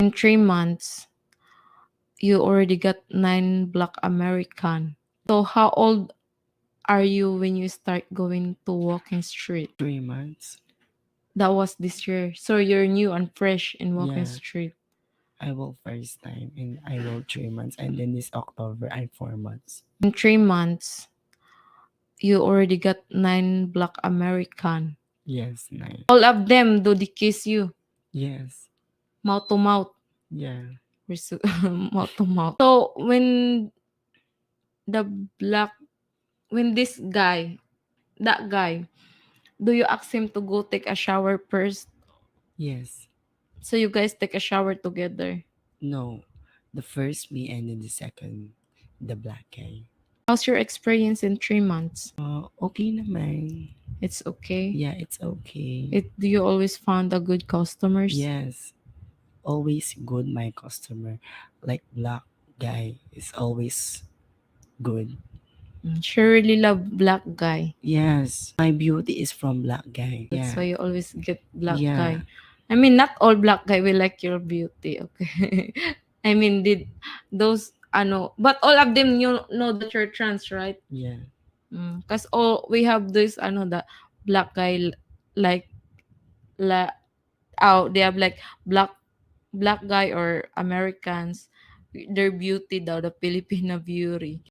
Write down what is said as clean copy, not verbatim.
In 3 months, you already got 9 Black American. So how old are you when you start going to walking street? 3 months. That was this year. So you're new and fresh in walking Yeah, street. I will first time and I will 3 months, and then this October I'm 4 months. In 3 months, you already got 9 Black American. Yes, 9. All of them do they kiss you, Yes. mouth to mouth, Yeah. mouth to mouth. So the black, when this guy, that guy, do you ask him to go take a shower first? Yes. So you guys take a shower together. No. The first me and then the second the black guy. How's your experience in 3 months? Okay naman. It's okay. Yeah, it's okay. Do you always find a good customers? Yes. Always good my customer. Like black guy is always good. She really love black guy. Yes. My beauty is from black guy. That's Yeah. why you always get black Yeah. guy. I mean, not all black guy will like your beauty, okay? I mean, did those but all of them you know that you're trans, right? Yeah. Cause all we have this the black guy like la they have like black guy or Americans, their beauty daw the Filipino beauty.